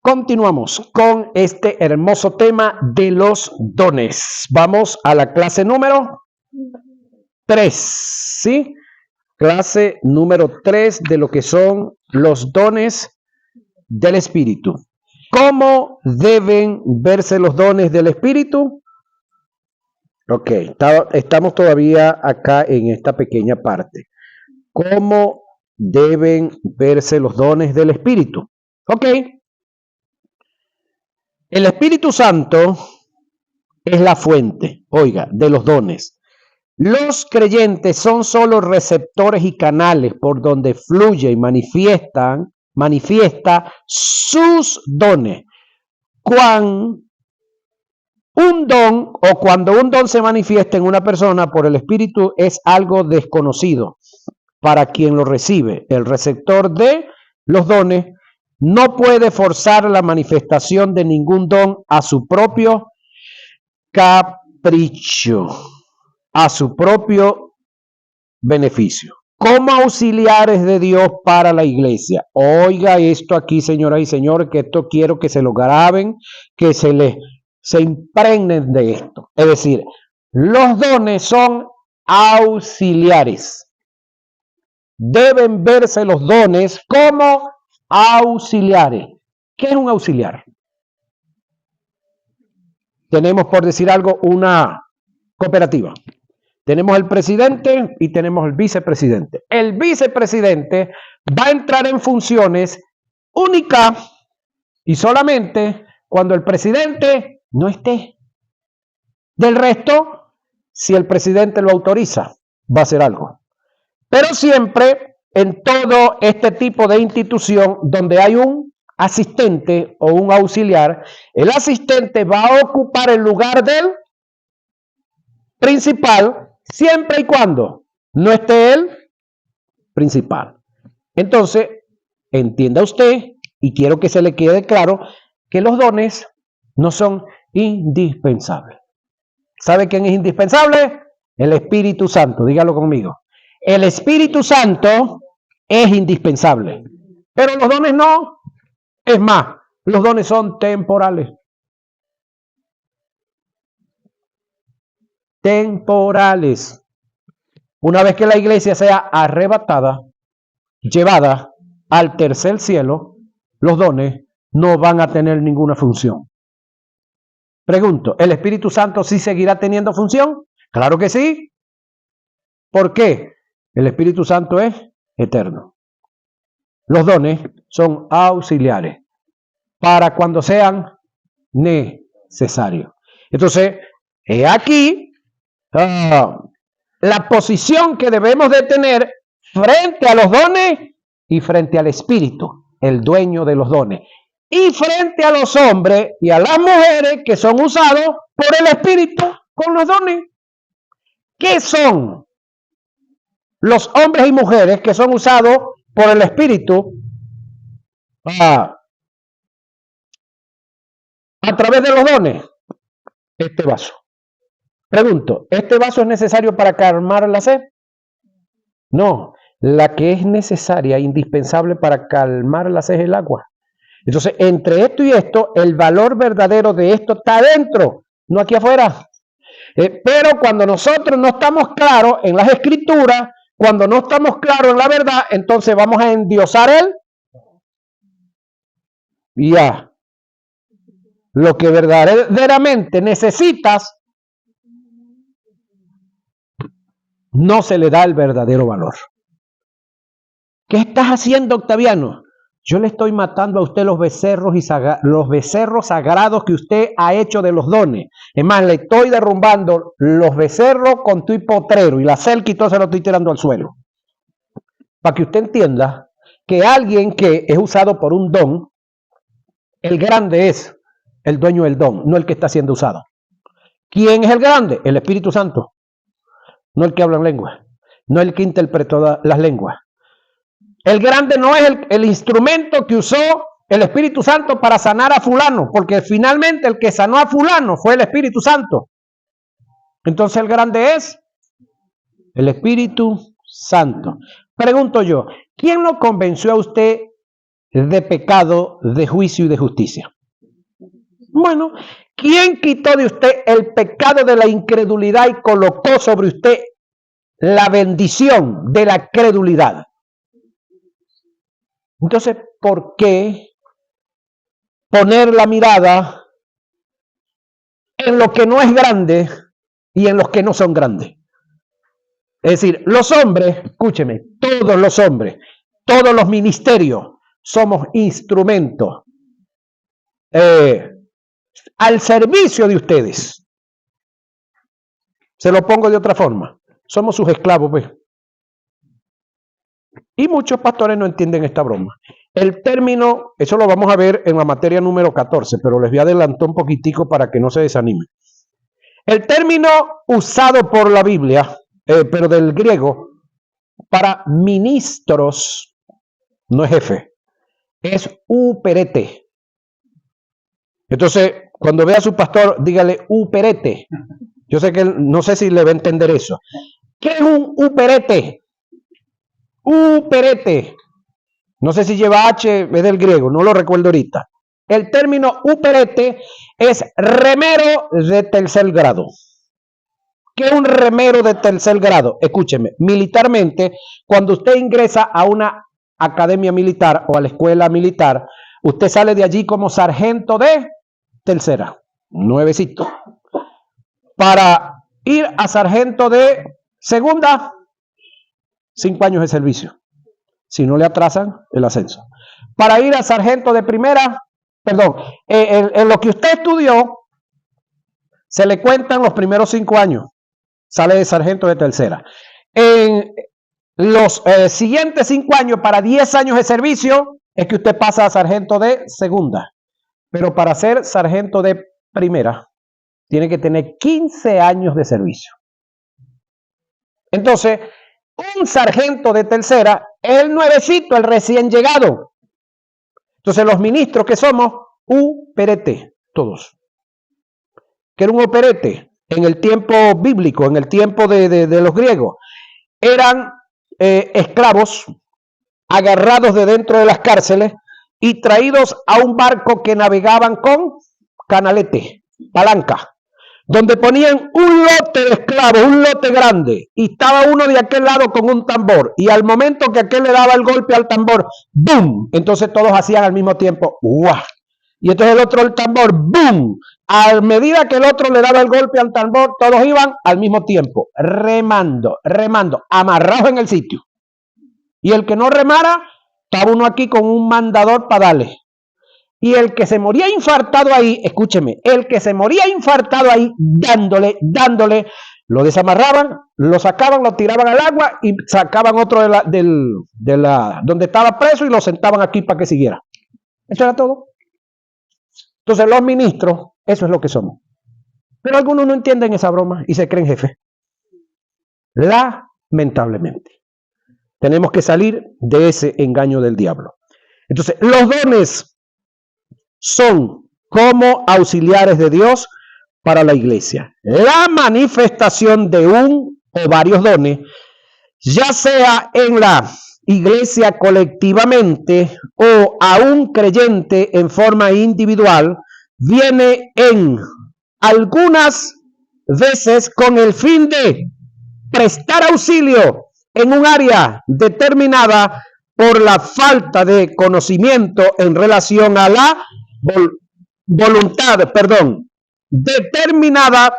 Continuamos con este hermoso tema de los dones. Vamos a la clase número 3, ¿sí? Clase número 3 de lo que son los dones del Espíritu. ¿Cómo deben verse los dones del Espíritu? Ok, estamos todavía acá en esta pequeña parte. ¿Cómo deben verse los dones del Espíritu? Ok. El Espíritu Santo es la fuente, oiga, de los dones. Los creyentes son solo receptores y canales por donde fluye y manifiesta sus dones. Cuando un don se manifiesta en una persona por el Espíritu es algo desconocido para quien lo recibe. El receptor de los dones no puede forzar la manifestación de ningún don a su propio capricho, a su propio beneficio. Como auxiliares de Dios para la iglesia. Oiga esto aquí, señoras y señores, que esto quiero que se lo graben, que se impregnen de esto. Es decir, los dones son auxiliares. Deben verse los dones como auxiliares. ¿Qué es un auxiliar? Tenemos, por decir algo, una cooperativa. Tenemos el presidente y tenemos el vicepresidente. El vicepresidente va a entrar en funciones únicas y solamente cuando el presidente no esté. Del resto, si el presidente lo autoriza, va a hacer algo. Pero siempre en todo este tipo de institución donde hay un asistente o un auxiliar, el asistente va a ocupar el lugar del principal siempre y cuando no esté el principal. Entonces, entienda usted, y quiero que se le quede claro, que los dones no son indispensables. ¿Sabe quién es indispensable? El Espíritu Santo, dígalo conmigo. El Espíritu Santo es indispensable, pero los dones no. Es más, los dones son temporales. Temporales. Una vez que la iglesia sea arrebatada, llevada al tercer cielo, los dones no van a tener ninguna función. Pregunto, ¿el Espíritu Santo sí seguirá teniendo función? Claro que sí. ¿Por qué? El Espíritu Santo es eterno. Los dones son auxiliares para cuando sean necesarios. Entonces, he aquí la posición que debemos de tener frente a los dones y frente al Espíritu, el dueño de los dones, y frente a los hombres y a las mujeres que son usados por el Espíritu con los dones. ¿Qué son los hombres y mujeres que son usados por el Espíritu a través de los dones? Este vaso. Pregunto, ¿este vaso es necesario para calmar la sed? No, la que es necesaria, indispensable para calmar la sed es el agua. Entonces, entre esto y esto, el valor verdadero de esto está adentro, no aquí afuera. Pero cuando nosotros no estamos claros en las escrituras, cuando no estamos claros en la verdad, entonces vamos a endiosar él. Y ya, lo que verdaderamente necesitas, no se le da el verdadero valor. ¿Qué estás haciendo, Octaviano? Yo le estoy matando a usted los becerros sagrados que usted ha hecho de los dones. Es más, le estoy derrumbando los becerros con tu potrero y la cerca y todo se lo estoy tirando al suelo. Para que usted entienda que alguien que es usado por un don, el grande es el dueño del don, no el que está siendo usado. ¿Quién es el grande? El Espíritu Santo. No el que habla en lengua, no el que interpreta las lenguas. El grande no es el instrumento que usó el Espíritu Santo para sanar a fulano, porque finalmente el que sanó a fulano fue el Espíritu Santo. Entonces el grande es el Espíritu Santo. Pregunto yo, ¿quién lo convenció a usted de pecado, de juicio y de justicia. Bueno, ¿quién quitó de usted el pecado de la incredulidad y colocó sobre usted la bendición de la credulidad? Entonces, ¿por qué poner la mirada en lo que no es grande y en los que no son grandes? Es decir, los hombres, escúcheme, todos los hombres, todos los ministerios, somos instrumentos al servicio de ustedes. Se lo pongo de otra forma. Somos sus esclavos, pues. Y muchos pastores no entienden esta broma. El término, eso lo vamos a ver en la materia número 14, pero les voy a adelantar un poquitico para que no se desanimen. El término usado por la Biblia, pero del griego, para ministros, no es jefe, es uperete. Entonces, cuando vea a su pastor, dígale uperete. Yo sé que no sé si le va a entender eso. ¿Qué es un uperete? Uperete. No sé si lleva H, es del griego, no lo recuerdo ahorita. El término uperete es remero de tercer grado. ¿Qué es un remero de tercer grado? Escúcheme, militarmente, cuando usted ingresa a una academia militar o a la escuela militar, usted sale de allí como sargento de tercera, nuevecito. Para ir a sargento de segunda, 5 años de servicio. Si no le atrasan el ascenso. Para ir a sargento de primera, perdón, en lo que usted estudió, se le cuentan los primeros 5 años. Sale de sargento de tercera. En los siguientes 5 años, para 10 años de servicio, es que usted pasa a sargento de segunda. Pero para ser sargento de primera, tiene que tener 15 años de servicio. Entonces, un sargento de tercera es el nuevecito, el recién llegado. Entonces, los ministros que somos, uperete, todos. ¿Qué era un uperete? En el tiempo bíblico, en el tiempo de los griegos, eran esclavos agarrados de dentro de las cárceles y traídos a un barco que navegaban con canalete, palanca, donde ponían un lote de esclavos, un lote grande, y estaba uno de aquel lado con un tambor, y al momento que aquel le daba el golpe al tambor, ¡boom! Entonces todos hacían al mismo tiempo, ¡guau! Y entonces el otro el tambor, ¡boom! A medida que el otro le daba el golpe al tambor, todos iban al mismo tiempo, remando, amarrados en el sitio. Y el que no remara, estaba uno aquí con un mandador para darle. Y el que se moría infartado ahí, escúcheme, el que se moría infartado ahí, dándole, lo desamarraban, lo sacaban, lo tiraban al agua y sacaban otro donde estaba preso y lo sentaban aquí para que siguiera. Eso era todo. Entonces los ministros, eso es lo que somos. Pero algunos no entienden esa broma y se creen jefes. Lamentablemente. Tenemos que salir de ese engaño del diablo. Entonces, los dones son como auxiliares de Dios para la iglesia. La manifestación de un o varios dones, ya sea en la iglesia colectivamente o a un creyente en forma individual, viene en algunas veces con el fin de prestar auxilio en un área determinada por la falta de conocimiento en relación a la voluntad, determinada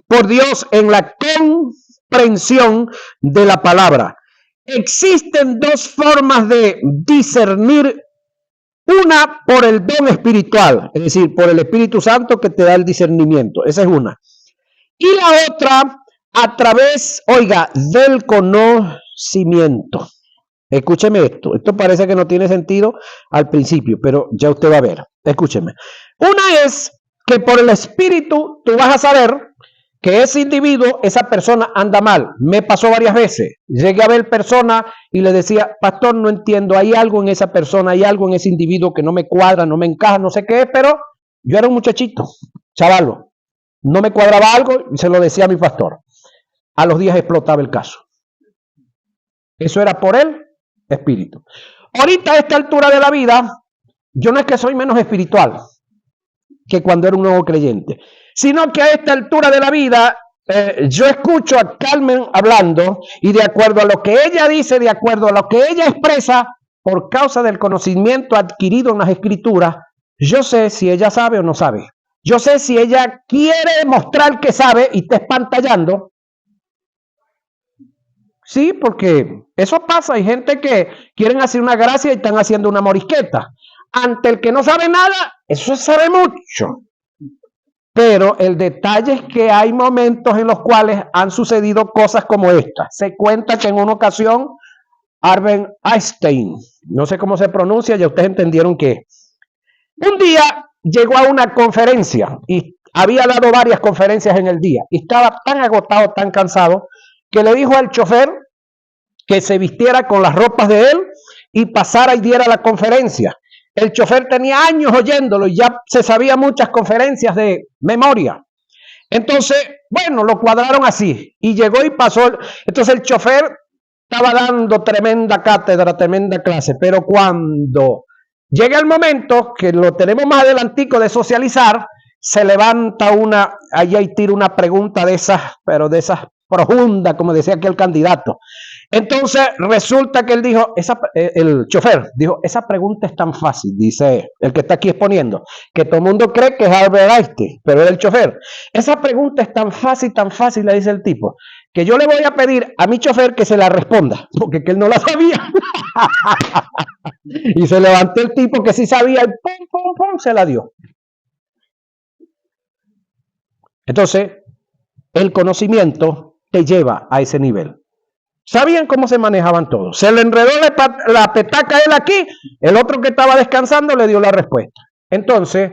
por Dios en la comprensión de la palabra. Existen dos formas de discernir, una por el don espiritual, es decir, por el Espíritu Santo que te da el discernimiento, esa es una. Y la otra a través, del conocimiento. Escúcheme esto parece que no tiene sentido al principio, pero ya usted va a ver. Escúcheme. Una es que por el Espíritu tú vas a saber que ese individuo, esa persona anda mal. Me pasó varias veces. Llegué a ver personas y le decía, pastor, no entiendo, hay algo en esa persona, hay algo en ese individuo que no me cuadra, no me encaja, no sé qué es, pero yo era un muchachito, chavalo. No me cuadraba algo y se lo decía a mi pastor. A los días explotaba el caso. Eso era por el Espíritu. Ahorita a esta altura de la vida, yo no es que soy menos espiritual que cuando era un nuevo creyente, sino que a esta altura de la vida yo escucho a Carmen hablando y de acuerdo a lo que ella dice, de acuerdo a lo que ella expresa, por causa del conocimiento adquirido en las escrituras, yo sé si ella sabe o no sabe. Yo sé si ella quiere mostrar que sabe y está espantallando. Sí, porque eso pasa. Hay gente que quieren hacer una gracia y están haciendo una morisqueta. Ante el que no sabe nada, eso sabe mucho. Pero el detalle es que hay momentos en los cuales han sucedido cosas como esta. Se cuenta que en una ocasión Albert Einstein, no sé cómo se pronuncia, ya ustedes entendieron que un día llegó a una conferencia y había dado varias conferencias en el día y estaba tan agotado, tan cansado, que le dijo al chofer que se vistiera con las ropas de él y pasara y diera la conferencia. El chofer tenía años oyéndolo y ya se sabía muchas conferencias de memoria. Entonces, bueno, lo cuadraron así y llegó y pasó. Entonces el chofer estaba dando tremenda cátedra, tremenda clase, pero cuando llega el momento que lo tenemos más adelantico de socializar, se levanta una, allá y tira una pregunta de esas, pero de esas profundas, como decía aquel candidato. Entonces resulta que él dijo, el chofer dijo, esa pregunta es tan fácil, dice el que está aquí exponiendo, que todo el mundo cree que es Albert Einstein, pero era el chofer. Esa pregunta es tan fácil, le dice el tipo, que yo le voy a pedir a mi chofer que se la responda, porque que él no la sabía. Y se levantó el tipo que sí sabía y pum, pum, pum, se la dio. Entonces, el conocimiento te lleva a ese nivel. Sabían cómo se manejaban todos. Se le enredó la petaca a él aquí, el otro que estaba descansando le dio la respuesta. Entonces,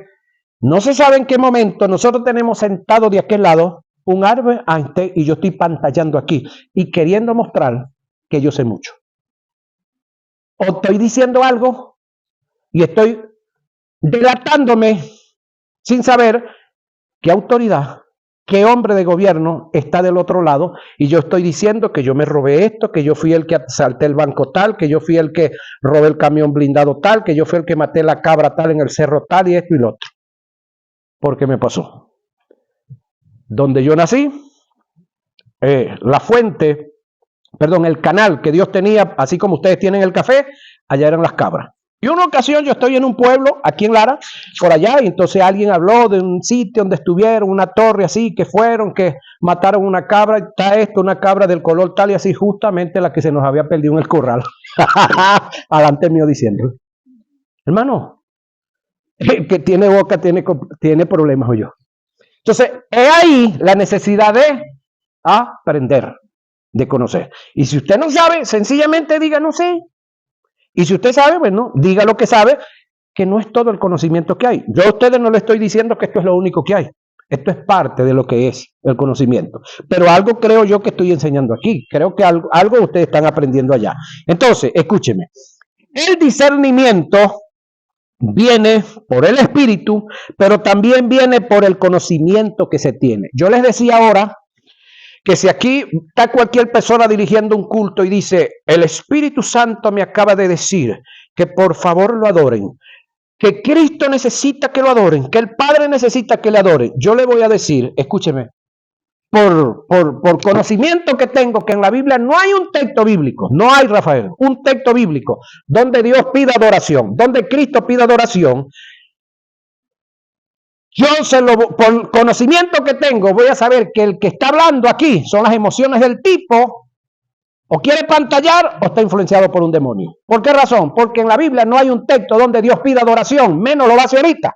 no se sabe en qué momento nosotros tenemos sentado de aquel lado un Albert Einstein y yo estoy pantallando aquí y queriendo mostrar que yo sé mucho. O estoy diciendo algo y estoy delatándome sin saber qué autoridad, qué hombre de gobierno está del otro lado y yo estoy diciendo que yo me robé esto, que yo fui el que asalté el banco tal, que yo fui el que robé el camión blindado tal, que yo fui el que maté la cabra tal en el cerro tal y esto y lo otro. ¿Por qué me pasó? Donde yo nací, la fuente, perdón, el canal que Dios tenía, así como ustedes tienen el café, allá eran las cabras. Y una ocasión yo estoy en un pueblo, aquí en Lara, por allá, y entonces alguien habló de un sitio donde estuvieron, una torre así, que fueron, que mataron una cabra, y está esto, una cabra del color tal y así, justamente la que se nos había perdido en el corral. Adelante mío diciendo, hermano, el que tiene boca tiene problemas, o yo. Entonces, es ahí la necesidad de aprender, de conocer. Y si usted no sabe, sencillamente diga, no sé. Y si usted sabe, bueno, diga lo que sabe, que no es todo el conocimiento que hay. Yo a ustedes no le estoy diciendo que esto es lo único que hay. Esto es parte de lo que es el conocimiento. Pero algo creo yo que estoy enseñando aquí. Creo que algo ustedes están aprendiendo allá. Entonces, escúcheme. El discernimiento viene por el espíritu, pero también viene por el conocimiento que se tiene. Yo les decía ahora que si aquí está cualquier persona dirigiendo un culto y dice, el Espíritu Santo me acaba de decir que por favor lo adoren, que Cristo necesita que lo adoren, que el Padre necesita que le adoren, yo le voy a decir, escúcheme, por conocimiento que tengo, que en la Biblia no hay un texto bíblico, no hay, Rafael, un texto bíblico donde Dios pida adoración, donde Cristo pida adoración. Yo por conocimiento que tengo, voy a saber que el que está hablando aquí son las emociones del tipo, o quiere pantallar o está influenciado por un demonio. ¿Por qué razón? Porque en la Biblia no hay un texto donde Dios pida adoración, menos lo va a hacer ahorita.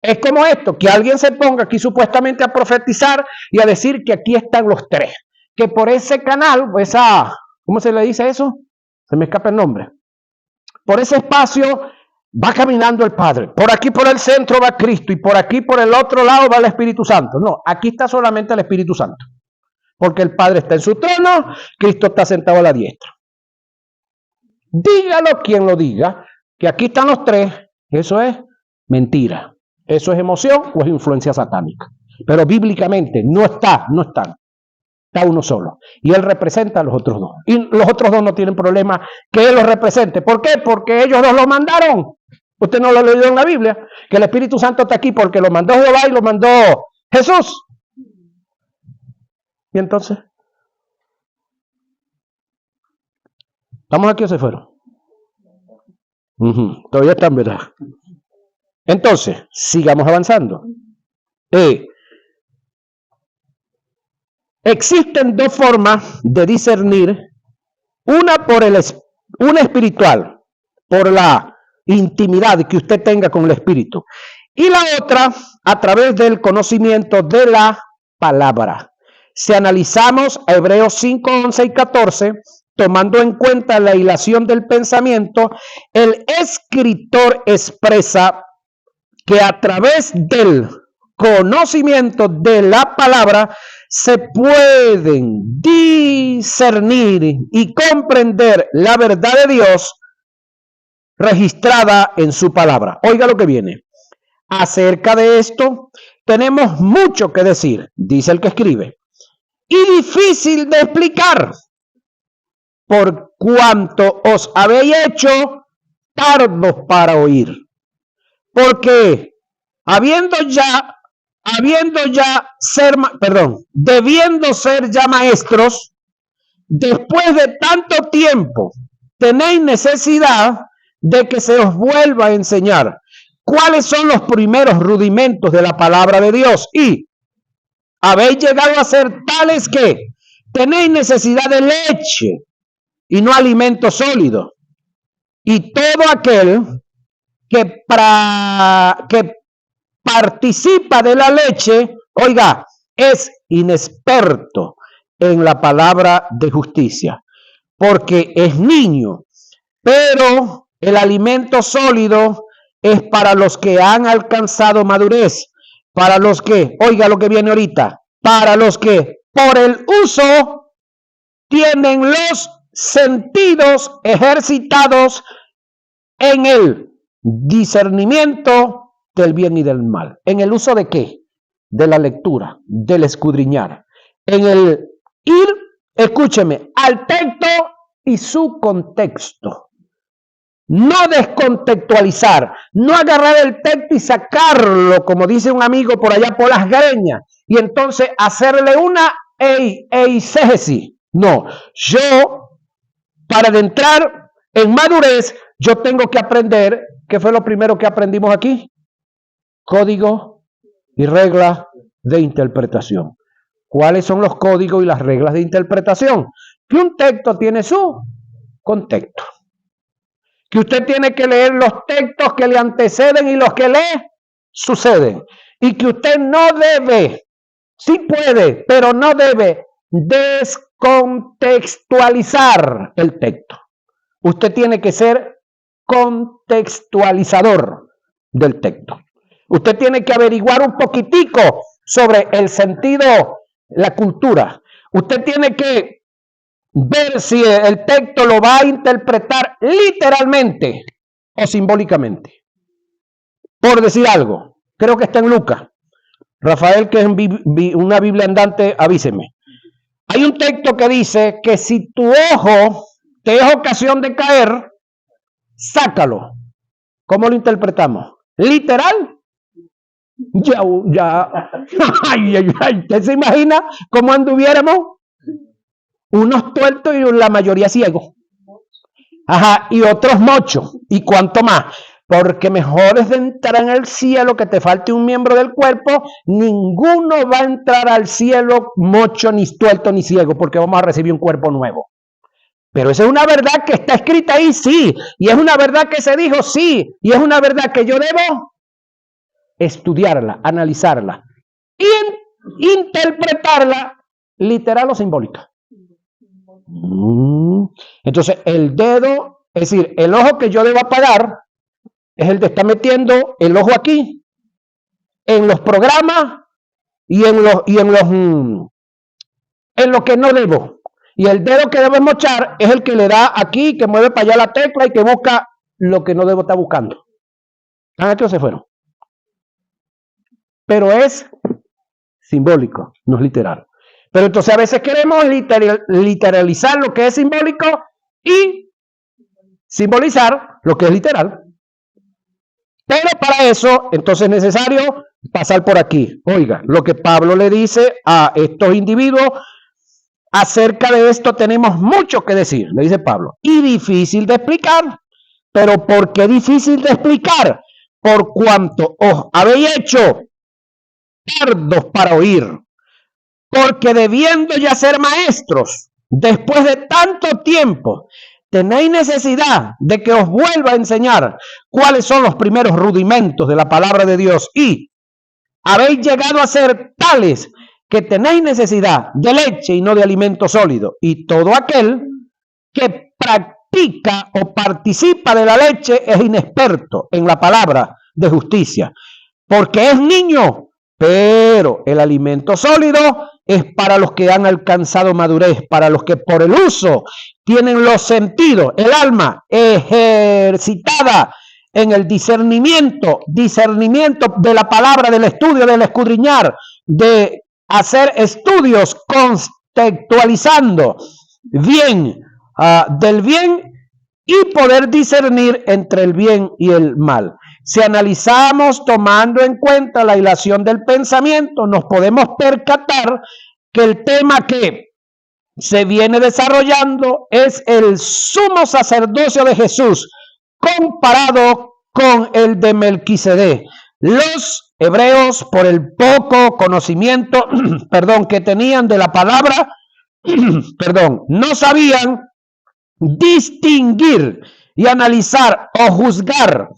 Es como esto, que alguien se ponga aquí supuestamente a profetizar y a decir que aquí están los tres, que por ese canal, ¿cómo se le dice eso? Se me escapa el nombre. Por ese espacio va caminando el Padre. Por aquí por el centro va Cristo y por aquí por el otro lado va el Espíritu Santo. No, aquí está solamente el Espíritu Santo. Porque el Padre está en su trono, Cristo está sentado a la diestra. Dígalo quien lo diga, que aquí están los tres, eso es mentira. Eso es emoción o es influencia satánica. Pero bíblicamente no están. está uno solo. Y Él representa a los otros dos. Y los otros dos no tienen problema que Él los represente. ¿Por qué? Porque ellos dos lo mandaron. Usted no lo leyó en la Biblia, que el Espíritu Santo está aquí porque lo mandó Jehová y lo mandó Jesús. ¿Y entonces? ¿Estamos aquí o se fueron? Todavía están, ¿verdad? Entonces, sigamos avanzando. Existen dos formas de discernir, una espiritual, por la intimidad que usted tenga con el Espíritu, y la otra a través del conocimiento de la palabra. Si analizamos Hebreos 5, 11 y 14, tomando en cuenta la hilación del pensamiento, el escritor expresa que a través del conocimiento de la palabra se pueden discernir y comprender la verdad de Dios registrada en su palabra. Oiga lo que viene. Acerca de esto tenemos mucho que decir, dice el que escribe, y difícil de explicar, por cuanto os habéis hecho tardos para oír. Porque debiendo ser ya maestros, después de tanto tiempo, tenéis necesidad de que se os vuelva a enseñar cuáles son los primeros rudimentos de la palabra de Dios, y habéis llegado a ser tales que tenéis necesidad de leche y no alimento sólido. Y todo aquel que participa de la leche, oiga, es inexperto en la palabra de justicia, porque es niño. Pero el alimento sólido es para los que han alcanzado madurez, para los que, oiga lo que viene ahorita, para los que por el uso tienen los sentidos ejercitados en el discernimiento del bien y del mal. ¿En el uso de qué? De la lectura, del escudriñar. En el ir, escúcheme, al texto y su contexto. No descontextualizar, no agarrar el texto y sacarlo, como dice un amigo por allá por las greñas, y entonces hacerle una eisegesis. No, yo, para entrar en madurez, yo tengo que aprender, ¿qué fue lo primero que aprendimos aquí? Código y reglas de interpretación. ¿Cuáles son los códigos y las reglas de interpretación? Que un texto tiene su contexto. Que usted tiene que leer los textos que le anteceden y los que le suceden. Y que usted no debe, sí puede, pero no debe descontextualizar el texto. Usted tiene que ser contextualizador del texto. Usted tiene que averiguar un poquitico sobre el sentido, la cultura. Usted tiene que ver si el texto lo va a interpretar literalmente o simbólicamente. Por decir algo, creo que está en Lucas. Rafael, que es una Biblia andante, avíseme. Hay un texto que dice que si tu ojo te es ocasión de caer, sácalo. ¿Cómo lo interpretamos? ¿Literal? Ya. ¿Usted se imagina cómo anduviéramos? Unos tuertos y la mayoría ciegos. Ajá, y otros mochos. ¿Y cuánto más? Porque mejor es de entrar en el cielo que te falte un miembro del cuerpo. Ninguno va a entrar al cielo mocho, ni tuerto, ni ciego, porque vamos a recibir un cuerpo nuevo. Pero esa es una verdad que está escrita ahí, sí. Y es una verdad que se dijo, sí. Y es una verdad que yo debo estudiarla, analizarla y interpretarla literal o simbólica. Entonces, el dedo, es decir, el ojo que yo debo apagar es el de estar metiendo el ojo aquí, en los programas y en lo que no debo. Y el dedo que debo mochar es el que le da aquí, que mueve para allá la tecla y que busca lo que no debo estar buscando. ¿Qué se fueron? Pero es simbólico, no es literal. Pero entonces a veces queremos literalizar lo que es simbólico y simbolizar lo que es literal. Pero para eso, entonces es necesario pasar por aquí. Oiga, lo que Pablo le dice a estos individuos, acerca de esto tenemos mucho que decir, le dice Pablo, y difícil de explicar. Pero ¿por qué difícil de explicar? Por cuanto os habéis hecho tardos para oír, porque debiendo ya ser maestros, después de tanto tiempo, tenéis necesidad de que os vuelva a enseñar cuáles son los primeros rudimentos de la palabra de Dios, y habéis llegado a ser tales que tenéis necesidad de leche y no de alimento sólido. Y todo aquel que practica o participa de la leche es inexperto en la palabra de justicia, porque es niño. Pero el alimento sólido es para los que han alcanzado madurez, para los que por el uso tienen los sentidos, el alma ejercitada en el discernimiento de la palabra, del estudio, del escudriñar, de hacer estudios contextualizando bien del bien y poder discernir entre el bien y el mal. Si analizamos tomando en cuenta la hilación del pensamiento, nos podemos percatar que el tema que se viene desarrollando es el sumo sacerdocio de Jesús comparado con el de Melquisedec. Los hebreos, por el poco conocimiento que tenían de la palabra, no sabían distinguir y analizar o juzgar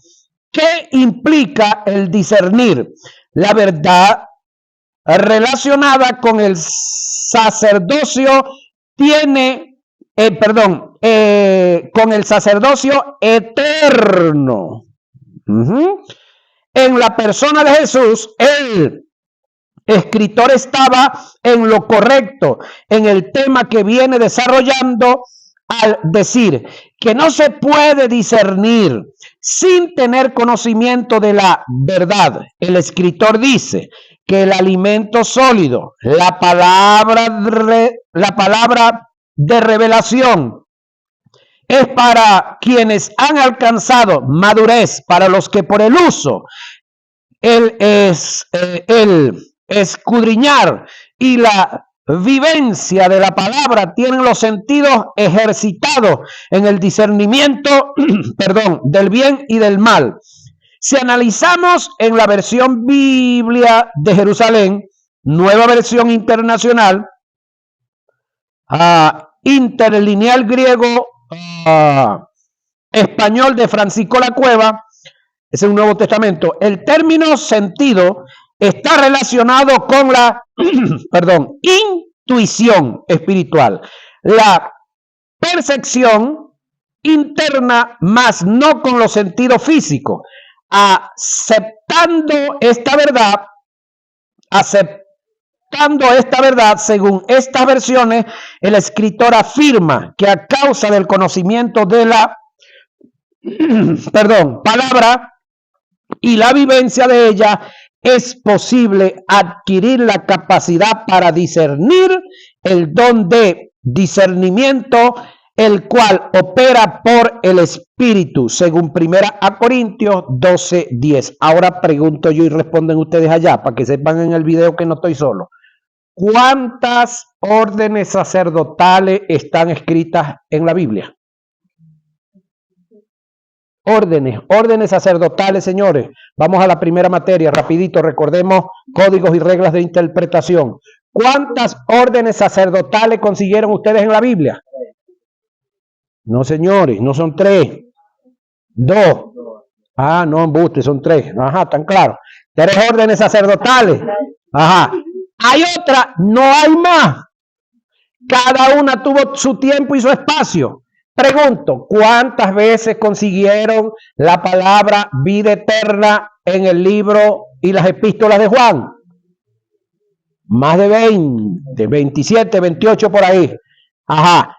qué implica el discernir la verdad relacionada con el sacerdocio con el sacerdocio eterno. En la persona de Jesús, el escritor estaba en lo correcto, en el tema que viene desarrollando, al decir que no se puede discernir sin tener conocimiento de la verdad. El escritor dice que el alimento sólido, la palabra de revelación, es para quienes han alcanzado madurez, para los que por el uso, el escudriñar y la vivencia de la palabra tienen los sentidos ejercitados en el discernimiento del bien y del mal. Si analizamos en la versión Biblia de Jerusalén, Nueva Versión Internacional, interlineal griego, español de Francisco La Cueva, es un Nuevo Testamento, el término sentido está relacionado con la intuición espiritual, la percepción interna, más no con los sentidos físicos. Aceptando esta verdad, según estas versiones, el escritor afirma que a causa del conocimiento de la palabra y la vivencia de ella, es posible adquirir la capacidad para discernir, el don de discernimiento, el cual opera por el Espíritu, según 1 Corintios 12:10. Ahora pregunto yo y responden ustedes allá, para que sepan en el video que no estoy solo. ¿Cuántas órdenes sacerdotales están escritas en la Biblia? Órdenes sacerdotales, señores. Vamos a la primera materia, rapidito, recordemos códigos y reglas de interpretación. ¿Cuántas órdenes sacerdotales consiguieron ustedes en la Biblia? No, señores, no son 3, 2. No, embuste, son 3. Ajá, tan claro. 3 órdenes sacerdotales. Ajá. Hay otra, no hay más. Cada una tuvo su tiempo y su espacio. Pregunto, ¿cuántas veces consiguieron la palabra vida eterna en el libro y las epístolas de Juan? Más de 20, 27, 28 por ahí. Ajá.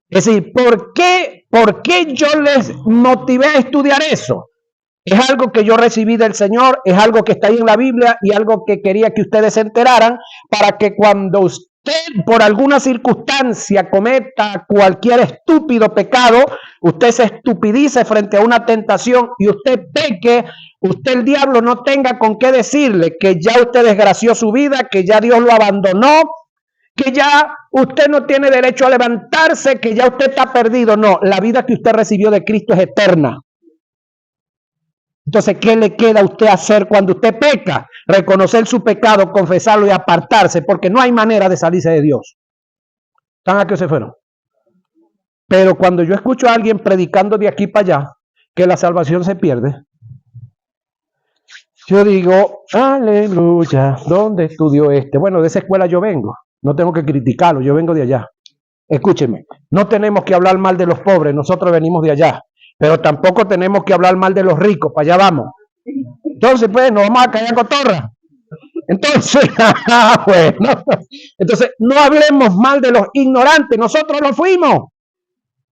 Es decir, ¿por qué yo les motivé a estudiar eso? Es algo que yo recibí del Señor, es algo que está ahí en la Biblia y algo que quería que ustedes se enteraran para que cuando usted por alguna circunstancia cometa cualquier estúpido pecado, usted se estupidice frente a una tentación y usted peque, usted el diablo no tenga con qué decirle que ya usted desgració su vida, que ya Dios lo abandonó, que ya usted no tiene derecho a levantarse, que ya usted está perdido. No, la vida que usted recibió de Cristo es eterna. Entonces, ¿qué le queda a usted hacer cuando usted peca? Reconocer su pecado, confesarlo y apartarse, porque no hay manera de salirse de Dios. ¿Están a qué se fueron? Pero cuando yo escucho a alguien predicando de aquí para allá que la salvación se pierde, yo digo, aleluya, ¿dónde estudió este? Bueno, de esa escuela yo vengo, no tengo que criticarlo, yo vengo de allá. Escúcheme, no tenemos que hablar mal de los pobres, nosotros venimos de allá, pero tampoco tenemos que hablar mal de los ricos, para allá vamos. Entonces, pues, nos vamos a caer a cotorra. Entonces, bueno, entonces no hablemos mal de los ignorantes, nosotros lo fuimos,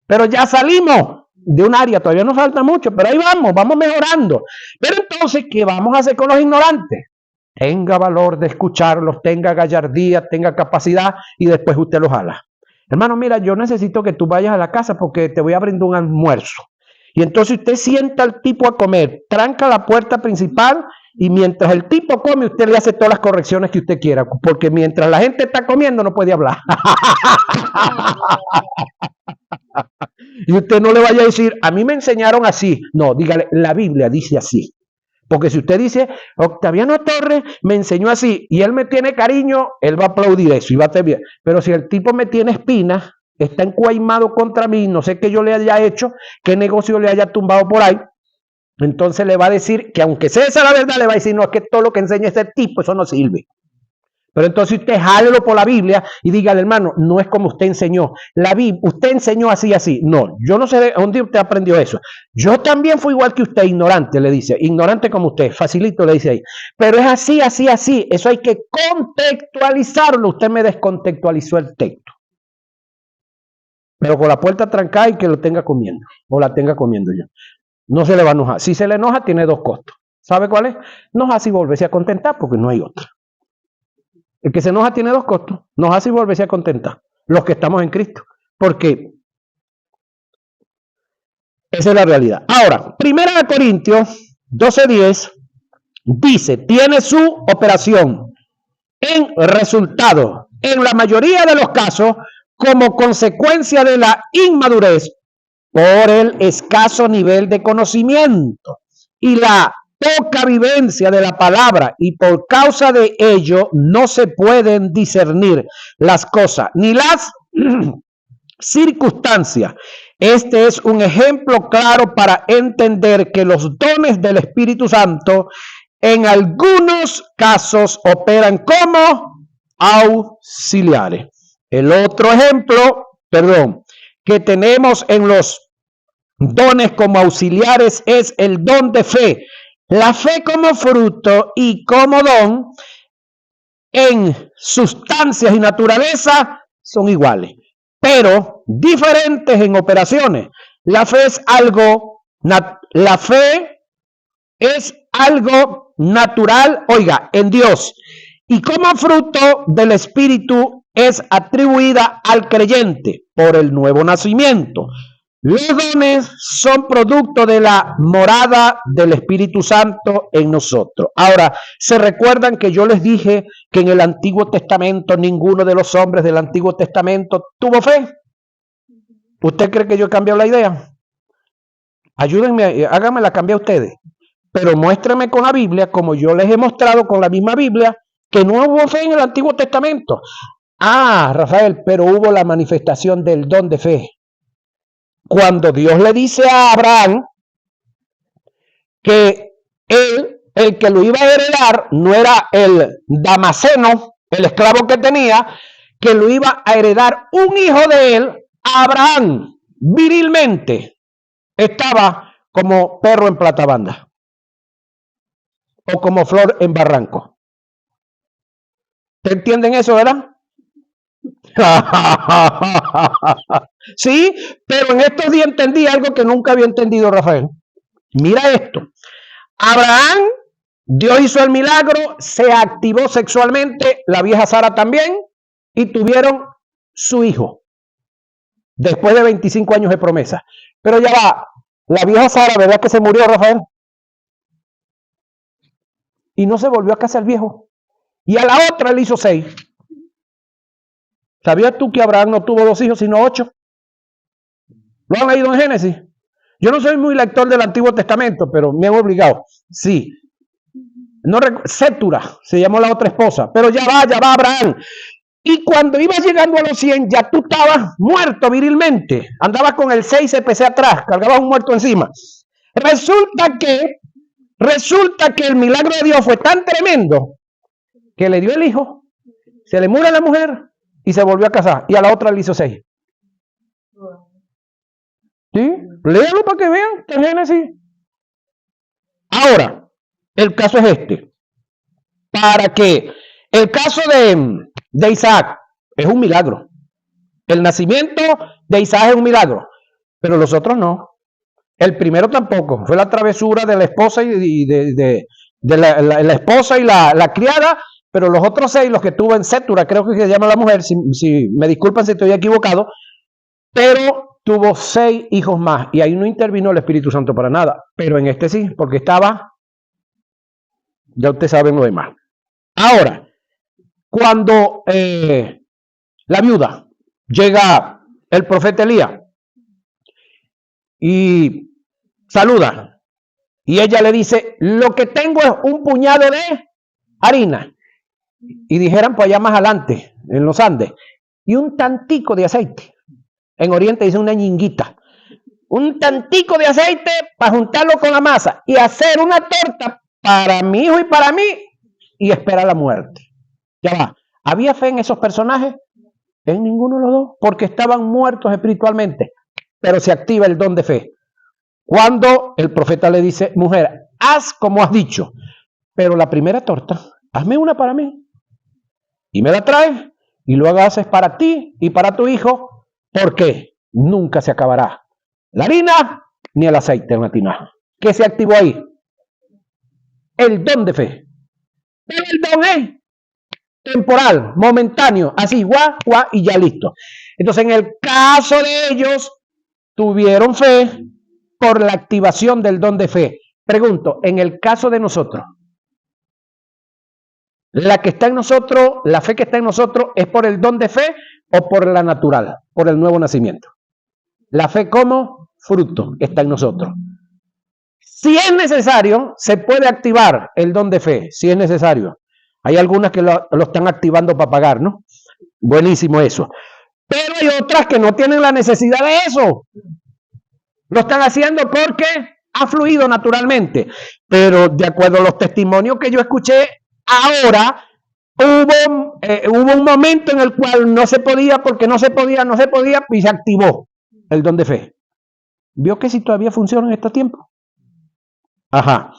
pero ya salimos de un área, todavía nos falta mucho, pero ahí vamos mejorando. Pero entonces, ¿qué vamos a hacer con los ignorantes? Tenga valor de escucharlos, tenga gallardía, tenga capacidad y después usted los jala. Hermano, mira, yo necesito que tú vayas a la casa porque te voy a brindar un almuerzo. Y entonces usted sienta al tipo a comer, tranca la puerta principal y mientras el tipo come, usted le hace todas las correcciones que usted quiera, porque mientras la gente está comiendo no puede hablar. Y usted no le vaya a decir, a mí me enseñaron así. No, dígale, la Biblia dice así. Porque si usted dice, Octaviano Torres me enseñó así y él me tiene cariño, él va a aplaudir eso y va a estar bien. Pero si el tipo me tiene espinas, está encuaimado contra mí, no sé qué yo le haya hecho, qué negocio le haya tumbado por ahí, entonces le va a decir que aunque sea esa la verdad, le va a decir, no, es que todo lo que enseña este tipo, eso no sirve. Pero entonces usted jálelo por la Biblia y dígale, hermano, no es como usted enseñó. La Biblia, usted enseñó así, así. No, yo no sé de dónde usted aprendió eso. Yo también fui igual que usted, ignorante, le dice. Ignorante como usted, facilito le dice ahí. Pero es así, así, así. Eso hay que contextualizarlo. Usted me descontextualizó el texto. Pero con la puerta trancada y que lo tenga comiendo. O la tenga comiendo yo. No se le va a enojar. Si se le enoja, tiene dos costos. ¿Sabe cuál es? Enojarse y volverse a contentar porque no hay otra. El que se enoja tiene dos costos. Nos hace y volverse a contentar. Los que estamos en Cristo. Porque esa es la realidad. Ahora, 1 Corintios 12:10 dice, tiene su operación en resultado, en la mayoría de los casos, como consecuencia de la inmadurez por el escaso nivel de conocimiento y la poca vivencia de la palabra, y por causa de ello no se pueden discernir las cosas ni las circunstancias. Este es un ejemplo claro para entender que los dones del Espíritu Santo en algunos casos operan como auxiliares. El otro ejemplo, que tenemos en los dones como auxiliares es el don de fe. La fe como fruto y como don en sustancias y naturaleza son iguales, pero diferentes en operaciones. La fe es algo natural, oiga, en Dios, y como fruto del Espíritu es atribuida al creyente por el nuevo nacimiento. Los dones son producto de la morada del Espíritu Santo en nosotros. Ahora, ¿se recuerdan que yo les dije que en el Antiguo Testamento ninguno de los hombres del Antiguo Testamento tuvo fe? ¿Usted cree que yo he cambiado la idea? Ayúdenme, háganmela cambiar ustedes. Pero muéstrenme con la Biblia, como yo les he mostrado con la misma Biblia, que no hubo fe en el Antiguo Testamento. Ah, Rafael, pero hubo la manifestación del don de fe. Cuando Dios le dice a Abraham que él, el que lo iba a heredar, no era el Damaseno, el esclavo que tenía, que lo iba a heredar un hijo de él, Abraham, virilmente, estaba como perro en platabanda o como flor en barranco. ¿Te entienden eso, verdad? Sí, pero en estos días entendí algo que nunca había entendido, Rafael. Mira esto. Abraham, Dios hizo el milagro, se activó sexualmente, la vieja Sara también, y tuvieron su hijo, después de 25 años de promesa. Pero ya va, la vieja Sara, ¿verdad que se murió, Rafael? Y no se volvió a casar el viejo. Y a la otra le hizo 6. ¿Sabías tú que Abraham no tuvo 2 hijos, sino 8? ¿Lo han leído en Génesis? Yo no soy muy lector del Antiguo Testamento, pero me han obligado. Sí. No, Sétura se llamó la otra esposa, pero ya va Abraham. Y cuando ibas llegando a los 100, ya tú estabas muerto virilmente. Andabas con el 6 CPC atrás, cargabas un muerto encima. Resulta que el milagro de Dios fue tan tremendo que le dio el hijo, se le muere a la mujer y se volvió a casar. Y a la otra le hizo 6. ¿Sí? Léalo para que vean que es Génesis. Ahora, el caso es este. Para que el caso de Isaac es un milagro. El nacimiento de Isaac es un milagro. Pero los otros no. El primero tampoco. Fue la travesura de la esposa y de la esposa y la criada. Pero los otros 6, los que tuvo en Sétura, creo que se llama la mujer, si me disculpan si estoy equivocado, pero tuvo 6 hijos más. Y ahí no intervino el Espíritu Santo para nada. Pero en este sí, porque estaba, ya ustedes saben lo demás. Ahora, cuando la viuda llega el profeta Elías y saluda, y ella le dice, lo que tengo es un puñado de harina, y dijeran pues allá más adelante, en los Andes, y un tantico de aceite. En Oriente dice una ñinguita. Un tantico de aceite para juntarlo con la masa y hacer una torta para mi hijo y para mí y esperar la muerte. Ya va. ¿Había fe en esos personajes? En ninguno de los dos, porque estaban muertos espiritualmente. Pero se activa el don de fe. Cuando el profeta le dice, mujer, haz como has dicho, pero la primera torta, hazme una para mí. Y me la traes y luego haces para ti y para tu hijo, porque nunca se acabará la harina ni el aceite en la tinaja. ¿Qué se activó ahí? El don de fe. Pero el don es temporal, momentáneo, así, guá, y ya listo. Entonces, en el caso de ellos, tuvieron fe por la activación del don de fe. Pregunto, en el caso de nosotros, la que está en nosotros, la fe que está en nosotros, ¿es por el don de fe o por la natural, por el nuevo nacimiento? La fe como fruto está en nosotros. Si es necesario, se puede activar el don de fe, si es necesario. Hay algunas que lo están activando para pagar, ¿no? Buenísimo eso. Pero hay otras que no tienen la necesidad de eso. Lo están haciendo porque ha fluido naturalmente. Pero de acuerdo a los testimonios que yo escuché, ahora hubo un momento en el cual no se podía, porque no se podía, y se activó el don de fe. ¿Vio que si todavía funciona en este tiempo? Ajá.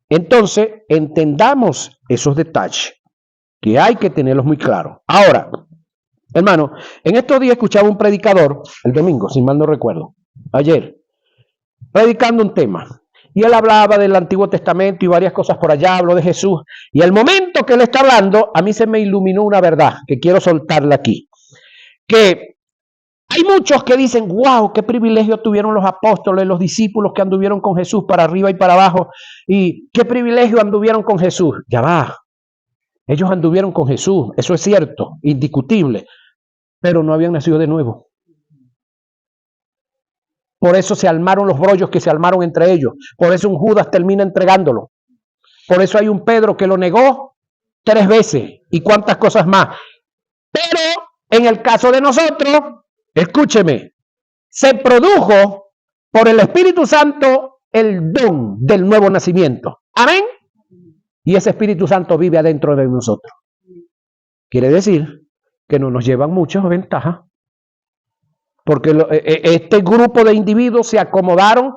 Entonces, entendamos esos detalles, que hay que tenerlos muy claros. Ahora, hermano, en estos días escuchaba un predicador, el domingo, si mal no recuerdo, ayer, predicando un tema. Y él hablaba del Antiguo Testamento y varias cosas por allá, habló de Jesús. Y al momento que él está hablando, a mí se me iluminó una verdad, que quiero soltarla aquí. Que hay muchos que dicen, wow, qué privilegio tuvieron los apóstoles, los discípulos que anduvieron con Jesús para arriba y para abajo. Y qué privilegio anduvieron con Jesús. Ya va. Ellos anduvieron con Jesús, eso es cierto, indiscutible. Pero no habían nacido de nuevo. Por eso se armaron los brollos que se armaron entre ellos. Por eso un Judas termina entregándolo. Por eso hay un Pedro que lo negó 3 veces. Y cuántas cosas más. Pero en el caso de nosotros, escúcheme, se produjo por el Espíritu Santo el don del nuevo nacimiento. Amén. Y ese Espíritu Santo vive adentro de nosotros. Quiere decir que no nos llevan muchas ventajas. Porque este grupo de individuos se acomodaron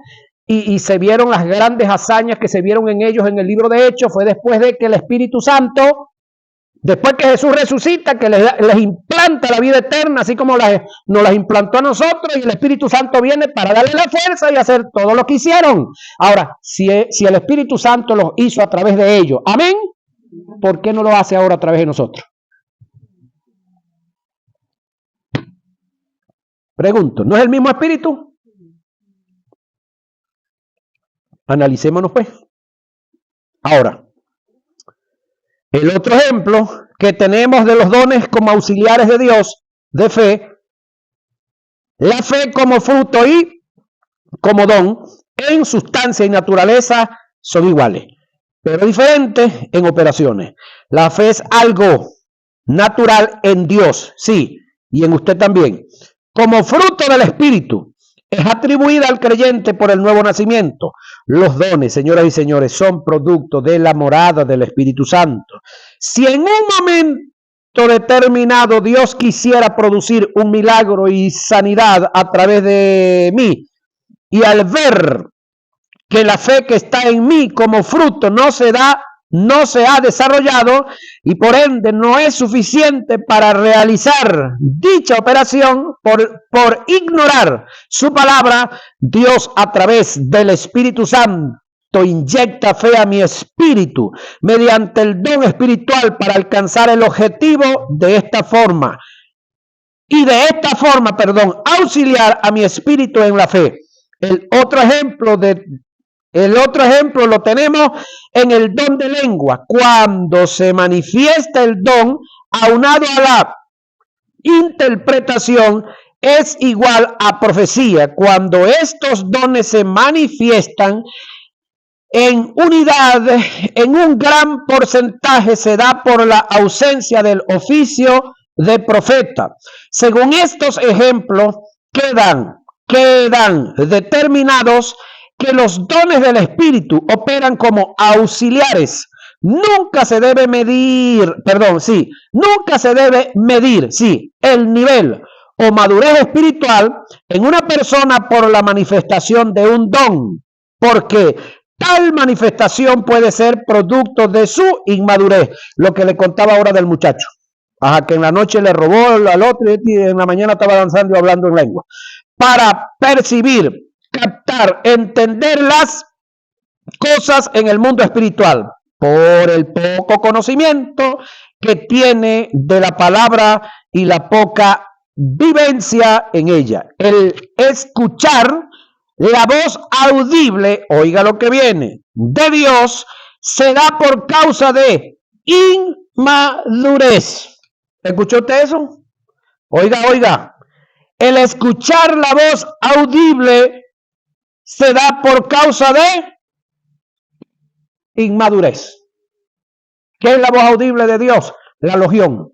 y se vieron las grandes hazañas que se vieron en ellos en el libro de Hechos. Fue después de que el Espíritu Santo, después que Jesús resucita, que les implanta la vida eterna, así como nos las implantó a nosotros, y el Espíritu Santo viene para darle la fuerza y hacer todo lo que hicieron. Ahora, si el Espíritu Santo los hizo a través de ellos, amén, ¿por qué no lo hace ahora a través de nosotros? Pregunto, ¿no es el mismo espíritu? Analicémonos pues. Ahora, el otro ejemplo que tenemos de los dones como auxiliares de Dios, de fe, la fe como fruto y como don, en sustancia y naturaleza son iguales, pero diferentes en operaciones. La fe es algo natural en Dios, sí, y en usted también. Como fruto del Espíritu, es atribuida al creyente por el nuevo nacimiento. Los dones, señoras y señores, son producto de la morada del Espíritu Santo. Si en un momento determinado Dios quisiera producir un milagro y sanidad a través de mí, y al ver que la fe que está en mí como fruto no se ha desarrollado y por ende no es suficiente para realizar dicha operación, por ignorar su palabra, Dios a través del Espíritu Santo inyecta fe a mi espíritu mediante el don espiritual para alcanzar el objetivo de esta forma. Y de esta forma, auxiliar a mi espíritu en la fe. El otro ejemplo lo tenemos en el don de lengua. Cuando se manifiesta el don, aunado a la interpretación, es igual a profecía. Cuando estos dones se manifiestan en unidad, en un gran porcentaje se da por la ausencia del oficio de profeta. Según estos ejemplos, quedan determinados que los dones del Espíritu operan como auxiliares. Nunca se debe medir el nivel o madurez espiritual en una persona por la manifestación de un don, porque tal manifestación puede ser producto de su inmadurez. Lo que le contaba ahora del muchacho. Que en la noche le robó al otro y en la mañana estaba danzando y hablando en lengua. Para percibir, captar, entender las cosas en el mundo espiritual, por el poco conocimiento que tiene de la palabra y la poca vivencia en ella. El escuchar la voz audible, oiga lo que viene, de Dios, se da por causa de inmadurez. ¿Escuchó usted eso? Oiga. El escuchar la voz audible se da por causa de inmadurez. ¿Qué es la voz audible de Dios? La logión.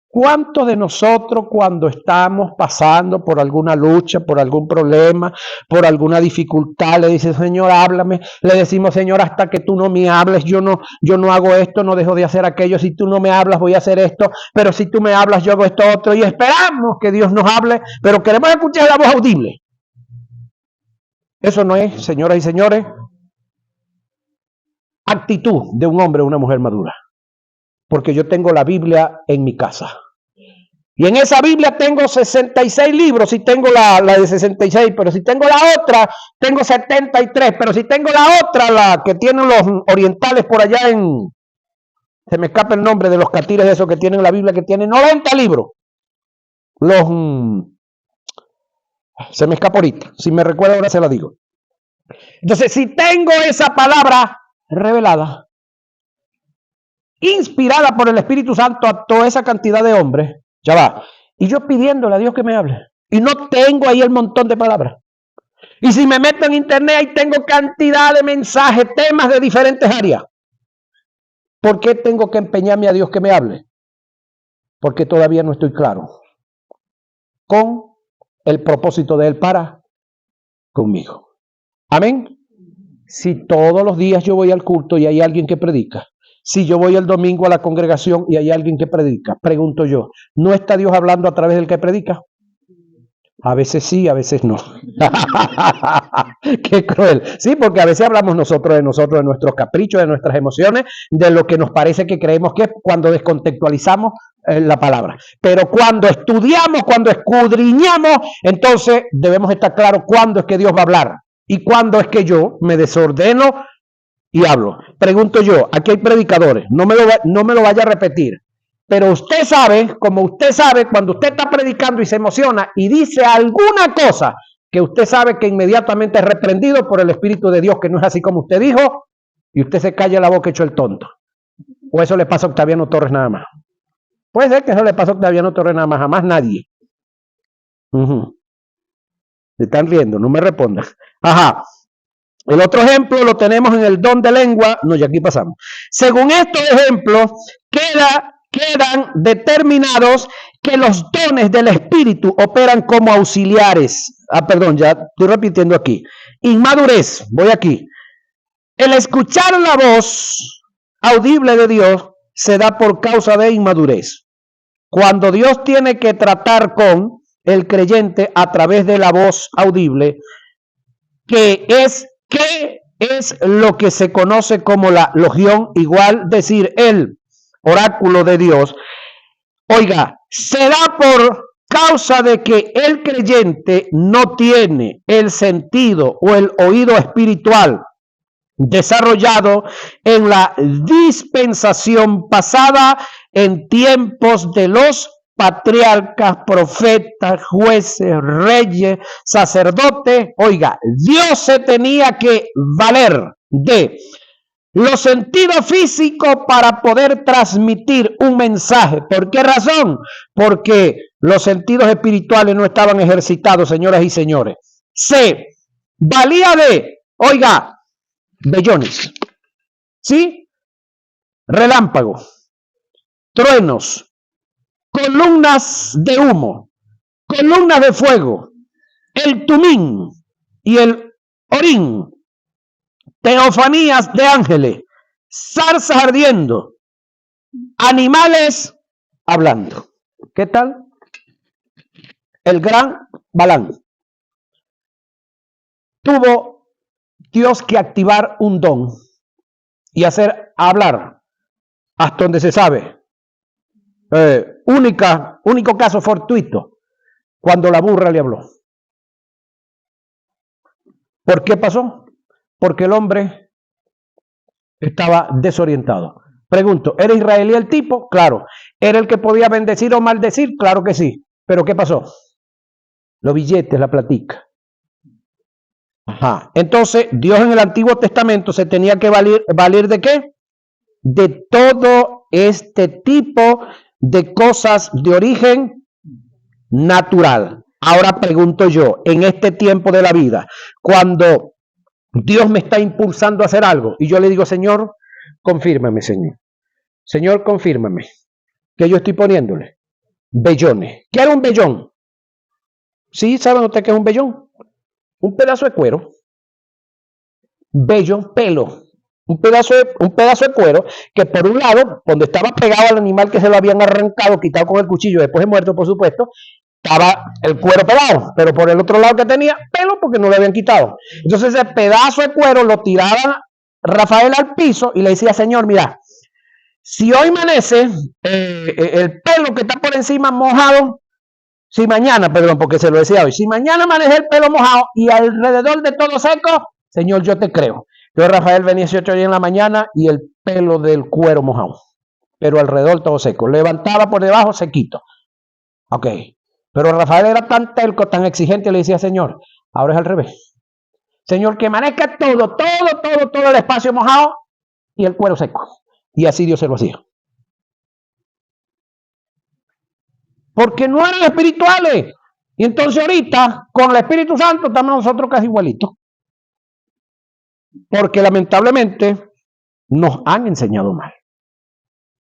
¿Cuántos de nosotros cuando estamos pasando por alguna lucha, por algún problema, por alguna dificultad, le dice, Señor, háblame? Le decimos, Señor, hasta que tú no me hables, yo no hago esto, no dejo de hacer aquello. Si tú no me hablas, voy a hacer esto, pero si tú me hablas, yo hago esto otro. Y esperamos que Dios nos hable, pero queremos escuchar la voz audible. Eso no es, señoras y señores, actitud de un hombre o una mujer madura. Porque yo tengo la Biblia en mi casa. Y en esa Biblia tengo 66 libros, si tengo la de 66, pero si tengo la otra, tengo 73, pero si tengo la otra, la que tienen los orientales por allá se me escapa el nombre de los catires de esos que tienen la Biblia, que tienen 90 libros. Se me escapa ahorita, si me recuerdo ahora se lo digo. Entonces, si tengo esa palabra revelada, inspirada por el Espíritu Santo a toda esa cantidad de hombres, ya va. Y yo pidiéndole a Dios que me hable. Y no tengo ahí el montón de palabras. Y si me meto en internet, ahí tengo cantidad de mensajes, temas de diferentes áreas. ¿Por qué tengo que empeñarme a Dios que me hable? Porque todavía no estoy claro con el propósito de Él para conmigo. Amén. Si todos los días yo voy al culto y hay alguien que predica, si yo voy el domingo a la congregación y hay alguien que predica, pregunto yo, ¿no está Dios hablando a través del que predica? A veces sí, a veces no. Qué cruel. Sí, porque a veces hablamos nosotros, de nuestros caprichos, de nuestras emociones, de lo que nos parece que creemos que es cuando descontextualizamos la palabra. Pero cuando estudiamos, cuando escudriñamos, entonces debemos estar claros cuándo es que Dios va a hablar y cuándo es que yo me desordeno y hablo. Pregunto yo, aquí hay predicadores, no me lo vaya a repetir. Pero usted sabe, como usted sabe, cuando usted está predicando y se emociona y dice alguna cosa que usted sabe que inmediatamente es reprendido por el Espíritu de Dios, que no es así como usted dijo, y usted se calla la boca hecho el tonto. O eso le pasa a Octaviano Torres nada más. Puede ser que eso le pase a Octaviano Torres nada más, jamás nadie. Se están riendo, no me respondan. Ajá. El otro ejemplo lo tenemos en el don de lengua. No, ya aquí pasamos. Según estos ejemplos, quedan determinados que los dones del Espíritu operan como auxiliares. Perdón, ya estoy repitiendo aquí. Inmadurez, voy aquí. El escuchar la voz audible de Dios se da por causa de inmadurez. Cuando Dios tiene que tratar con el creyente a través de la voz audible, ¿qué es lo que se conoce como la logión? Igual decir el oráculo de Dios. Oiga, se da por causa de que el creyente no tiene el sentido o el oído espiritual desarrollado en la dispensación pasada, en tiempos de los patriarcas, profetas, jueces, reyes, sacerdotes. Oiga, Dios se tenía que valer de los sentidos físicos para poder transmitir un mensaje. ¿Por qué razón? Porque los sentidos espirituales no estaban ejercitados, señoras y señores. Se valía de, oiga, vellones, ¿sí? Relámpagos, truenos, columnas de humo, columnas de fuego, el tumín y el orín, teofanías de ángeles, zarzas ardiendo, animales hablando. ¿Qué tal? El gran Balaam tuvo Dios que activar un don y hacer hablar hasta donde se sabe. Único caso fortuito, cuando la burra le habló. ¿Por qué pasó? Porque el hombre estaba desorientado. Pregunto, ¿era israelí el tipo? Claro. ¿Era el que podía bendecir o maldecir? Claro que sí. ¿Pero qué pasó? Los billetes, la platica. Ajá. Entonces, Dios en el Antiguo Testamento se tenía que valer ¿de qué? De todo este tipo de cosas de origen natural. Ahora pregunto yo, en este tiempo de la vida, cuando Dios me está impulsando a hacer algo y yo le digo, Señor, confírmame, Señor. Señor, confírmame que yo estoy poniéndole vellones. ¿Qué era un vellón? ¿Sí? ¿Saben ustedes qué es un vellón? Un pedazo de cuero, vello, pelo, un pedazo de cuero que por un lado, donde estaba pegado al animal que se lo habían arrancado, quitado con el cuchillo, después de muerto, por supuesto, estaba el cuero pegado, pero por el otro lado que tenía pelo porque no lo habían quitado. Entonces ese pedazo de cuero lo tiraba Rafael al piso y le decía, Señor, mira, si hoy amanece el pelo que está por encima mojado, si mañana, perdón, porque se lo decía hoy, si mañana amanece el pelo mojado y alrededor de todo seco, Señor, yo te creo. Yo, Rafael, venía 8 días en la mañana y el pelo del cuero mojado, pero alrededor todo seco. Levantaba por debajo sequito. Ok. Pero Rafael era tan terco, tan exigente, le decía, Señor, ahora es al revés. Señor, que amanezca todo el espacio mojado y el cuero seco. Y así Dios se lo hacía. Porque no eran espirituales. Y entonces ahorita, con el Espíritu Santo, estamos nosotros casi igualitos. Porque lamentablemente nos han enseñado mal.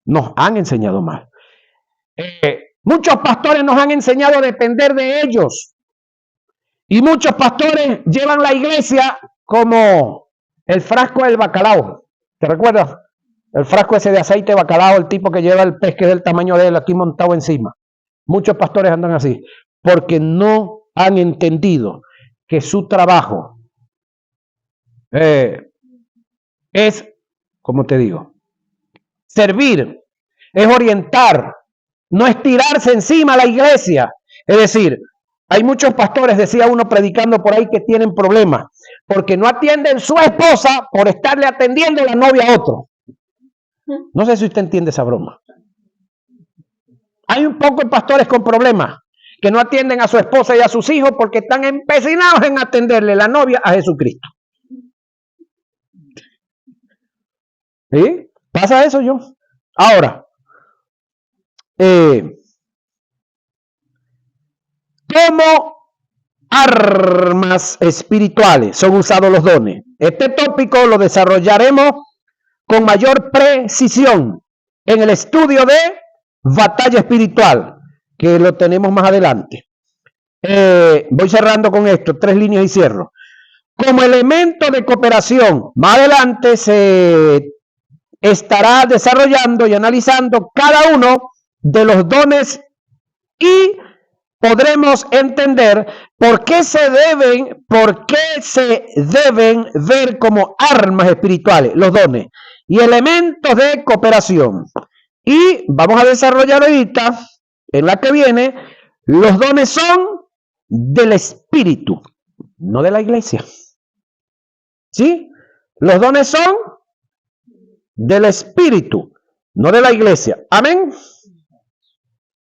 Nos han enseñado mal. Muchos pastores nos han enseñado a depender de ellos. Y muchos pastores llevan la iglesia como el frasco del bacalao. ¿Te recuerdas? El frasco ese de aceite de bacalao, el tipo que lleva el pez que es del tamaño de él aquí montado encima. Muchos pastores andan así, porque no han entendido que su trabajo es, como te digo, servir, es orientar, no es tirarse encima a la iglesia. Es decir, hay muchos pastores, decía uno predicando por ahí, que tienen problemas, porque no atienden su esposa por estarle atendiendo la novia a otro. No sé si usted entiende esa broma. Hay un poco de pastores con problemas que no atienden a su esposa y a sus hijos porque están empecinados en atenderle la novia a Jesucristo. ¿Sí? Pasa eso yo. Ahora, ¿cómo armas espirituales son usados los dones? Este tópico lo desarrollaremos con mayor precisión en el estudio de batalla espiritual, que lo tenemos más adelante. Voy cerrando con esto, 3 líneas y cierro. Como elemento de cooperación, más adelante se estará desarrollando y analizando cada uno de los dones y podremos entender por qué se deben ver como armas espirituales los dones y elementos de cooperación. Y vamos a desarrollar ahorita, en la que viene, los dones son del Espíritu, no de la iglesia. ¿Sí? Los dones son del Espíritu, no de la iglesia. Amén.